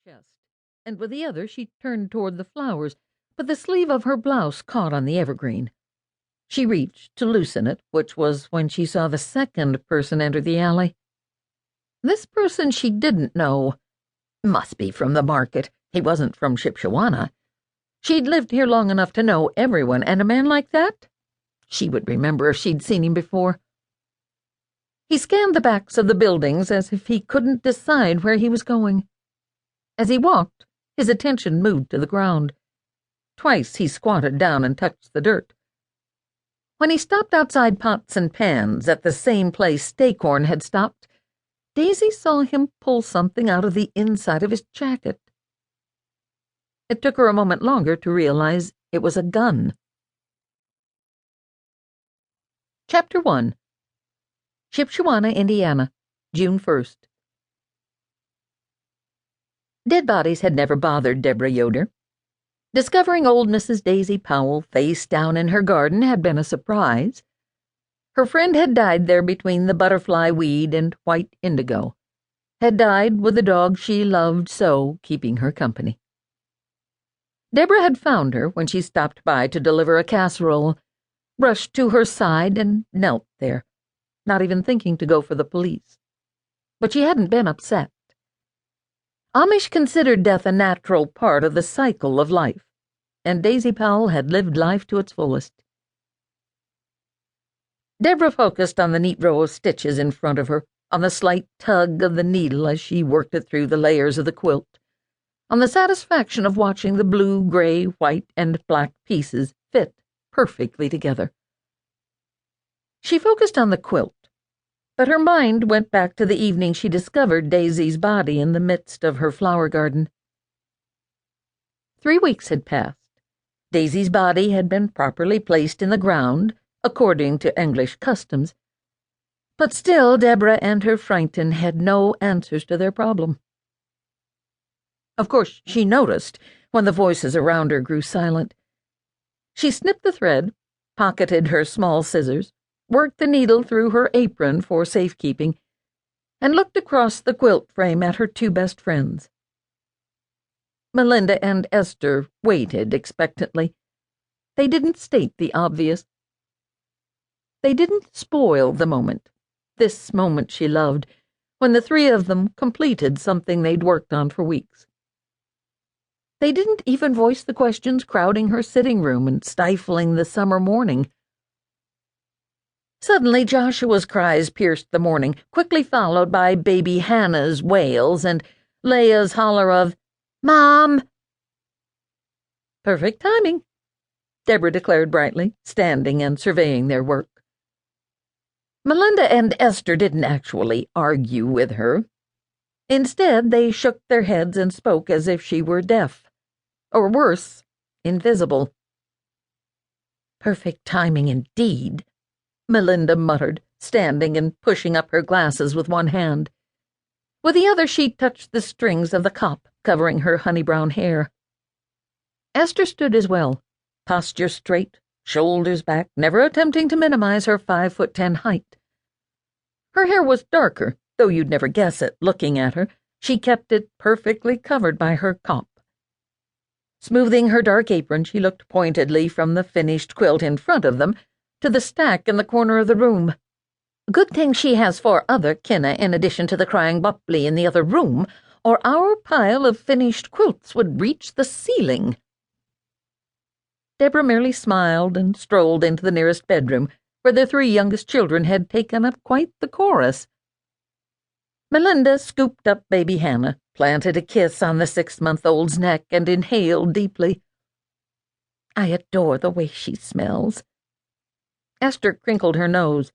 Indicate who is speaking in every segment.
Speaker 1: chest, and with the other she turned toward the flowers, but the sleeve of her blouse caught on the evergreen. She reached to loosen it, which was when she saw the second person enter the alley. This person she didn't know. Must be from the market. He wasn't from Shipshewana. She'd lived here long enough to know everyone, and a man like that? She would remember if she'd seen him before. He scanned the backs of the buildings as if he couldn't decide where he was going. As he walked, his attention moved to the ground. Twice he squatted down and touched the dirt. When he stopped outside Pots and Pans at the same place Staycorn had stopped, Daisy saw him pull something out of the inside of his jacket. It took her a moment longer to realize it was a gun. Chapter 1. Shipshewana, Indiana, June 1st. Dead bodies had never bothered Deborah Yoder. Discovering old Mrs. Daisy Powell face down in her garden had been a surprise. Her friend had died there between the butterfly weed and white indigo, had died with the dog she loved so keeping her company. Deborah had found her when she stopped by to deliver a casserole, rushed to her side and knelt there, not even thinking to go for the police. But she hadn't been upset. Amish considered death a natural part of the cycle of life, and Daisy Powell had lived life to its fullest. Deborah focused on the neat row of stitches in front of her, on the slight tug of the needle as she worked it through the layers of the quilt, on the satisfaction of watching the blue, gray, white, and black pieces fit perfectly together. She focused on the quilt, but her mind went back to the evening she discovered Daisy's body in the midst of her flower garden. 3 weeks had passed. Daisy's body had been properly placed in the ground, according to English customs, but still Deborah and her Frankton had no answers to their problem. Of course, she noticed when the voices around her grew silent. She snipped the thread, pocketed her small scissors, worked the needle through her apron for safekeeping, and looked across the quilt frame at her two best friends. Melinda and Esther waited expectantly. They didn't state the obvious. They didn't spoil the moment, this moment she loved, when the three of them completed something they'd worked on for weeks. They didn't even voice the questions crowding her sitting room and stifling the summer morning. Suddenly Joshua's cries pierced the morning, quickly followed by baby Hannah's wails and Leah's holler of, "Mom!" "Perfect timing," Deborah declared brightly, standing and surveying their work. Melinda and Esther didn't actually argue with her. Instead, they shook their heads and spoke as if she were deaf, or worse, invisible. "Perfect timing indeed," Melinda muttered, standing and pushing up her glasses with one hand. With the other she touched the strings of the cap covering her honey-brown hair. Esther stood as well, posture straight, shoulders back, never attempting to minimize her 5'10" height. Her hair was darker, though you'd never guess it looking at her. She kept it perfectly covered by her cap. Smoothing her dark apron, she looked pointedly from the finished quilt in front of them to the stack in the corner of the room. "Good thing she has 4 other kinna in addition to the crying Bopley in the other room, or our pile of finished quilts would reach the ceiling." Deborah merely smiled and strolled into the nearest bedroom, where the 3 youngest children had taken up quite the chorus. Melinda scooped up baby Hannah, planted a kiss on the 6-month-old's neck, and inhaled deeply. "I adore the way she smells." Esther crinkled her nose.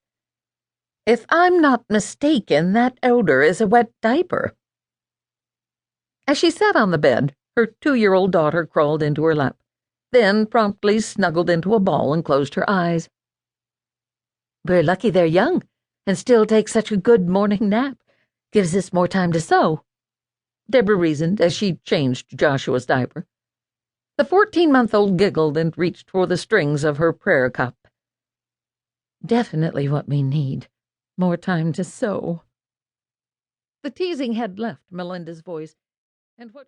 Speaker 1: "If I'm not mistaken, that odor is a wet diaper." As she sat on the bed, her 2-year-old daughter crawled into her lap, then promptly snuggled into a ball and closed her eyes. "We're lucky they're young, and still take such a good morning nap. Gives us more time to sew," Deborah reasoned as she changed Joshua's diaper. The 14-month-old giggled and reached for the strings of her prayer cup. "Definitely what we need. More time to sew." The teasing had left Melinda's voice, and what